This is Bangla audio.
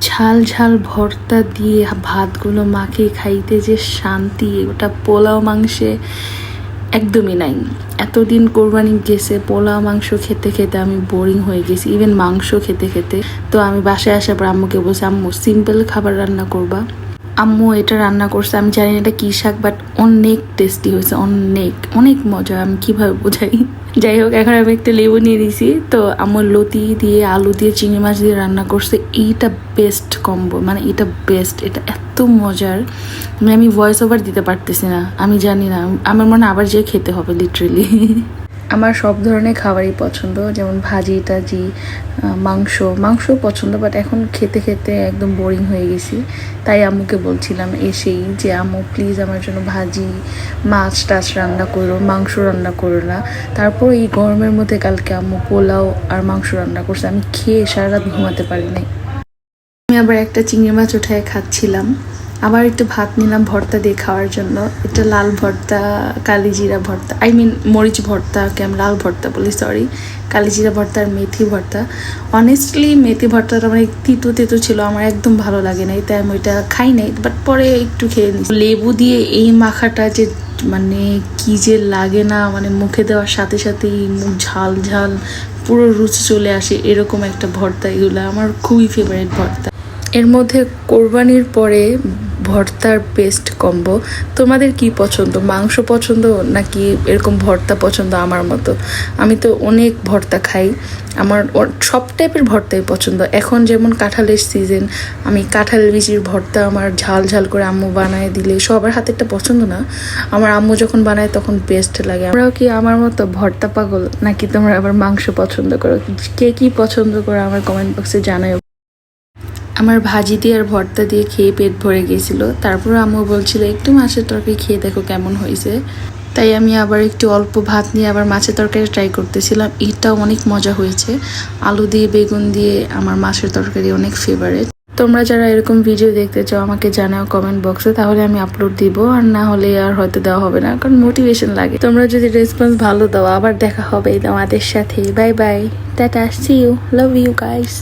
ঝাল ঝাল ভর্তা দিয়ে ভাতগুলো মাখিয়ে খাইতে যে শান্তি, ওটা পোলাও মাংসে একদমই নাই। এতদিন কোরবানি গেছে, পোলাও মাংস খেতে খেতে আমি বোরিং হয়ে গেছি, ইভেন মাংস খেতে খেতে। তো আমি বাসায় আসার পর আম্মুকে বলছি, আম্মু সিম্পল খাবার রান্না করবা। আম্মু এটা রান্না করছে, আমি জানি এটা কী শাক, বাট অনেক টেস্টি হয়েছে, অনেক অনেক মজা। আমি কিভাবে বোঝাই। যাই হোক, এখন আমি একটা লেবু নিয়ে দিয়েছি। তো আম্মুর লতি দিয়ে আলু দিয়ে চিংড়ি মাছ দিয়ে রান্না করছে। এইটা বেস্ট কম্বো, মানে এটা বেস্ট, এটা এত মজার। আমি ভয়েস ওভার দিতে পারতেছি না, আমি জানি না, আমার মনে আবার যে খেতে হবে লিটারেলি। আমার সব ধরনের খাবারই পছন্দ, যেমন ভাজি টাজি, মাংস পছন্দ, বাট এখন খেতে খেতে একদম বোরিং হয়ে গেছি। তাই আম্মুকে বলছিলাম এসেই যে, আম্মু প্লিজ আমার জন্য ভাজি, মাছ টাছ রান্না করো, মাংস রান্না করো না। তারপর এই গরমের মধ্যে কালকে আম্মু পোলাও আর মাংস রান্না করছে, আমি খেয়ে সারা রাত ঘুমাতে পারি নাই। আমি আবার একটা চিংড়ি মাছ উঠায় খাচ্ছিলাম, আবার একটু ভাত নিলাম ভর্তা দিয়ে খাওয়ার জন্য। এটা লাল ভর্তা, কালিজিরা ভর্তা, মরিচ ভর্তাকে আমি লাল ভর্তা বলি, সরি, কালিজিরা ভর্তা আর মেথি ভর্তা। অনেস্টলি মেথি ভর্তাটা মানে তিতো তিতো ছিল, আমার একদম ভালো লাগে নাই, তাই আমি ওইটা খাই নাই, বাট পরে একটু খেয়ে নিই। লেবু দিয়ে এই মাখাটা যে মানে কি যে লাগে না, মানে মুখে দেওয়ার সাথে সাথেই মুখ ঝাল ঝাল পুরো রুচি চলে আসে, এরকম একটা ভর্তা। এগুলো আমার খুবই ফেভারিট ভর্তা। এর মধ্যে কোরবানির পরে ভর্তার বেস্ট কম্বো। তোমাদের কি পছন্দ, মাংস পছন্দ নাকি এরকম ভর্তা পছন্দ? আমার মতো আমি তো অনেক ভর্তা খাই, আমার সব টাইপের ভর্তাই পছন্দ। এখন যেমন কাঁঠালের সিজন, আমি কাঁঠাল বিচির ভর্তা আমার ঝাল ঝাল করে আম্মু বানায় দিলে, সবার হাতেরটা পছন্দ না, আমার আম্মু যখন বানায় তখন বেস্ট লাগে। আমরাও কি আমার মতো ভর্তা পাগল, নাকি তোমরা আবার মাংস পছন্দ করো? কে কি পছন্দ করো আমার কমেন্ট বক্সে জানাও। আমার ভাজি দিয়ে আর ভর্তা দিয়ে খেয়ে পেট ভরে গেছিল। তারপর আম্মু বলছিল একটু মাছের তরকারি খেয়ে দেখো কেমন হয়েছে। তাই আমি আবার একটু অল্প ভাত নিয়ে আবার মাছের তরকারি ট্রাই করতেছিলাম। এটাও অনেক মজা হয়েছে, আলু দিয়ে বেগুন দিয়ে আমার মাছের তরকারি অনেক ফেভারিট। তোমরা যারা এরকম ভিডিও দেখতে চাও আমাকে জানাও কমেন্ট বক্সে, তাহলে আমি আপলোড দিব, আর না হলে আর হয়তো দেওয়া হবে না, কারণ মোটিভেশন লাগে। তোমরা যদি রেসপন্স ভালো দাও আবার দেখা হবে তোমাদের সাথে। Bye bye, tata, see you, love you guys.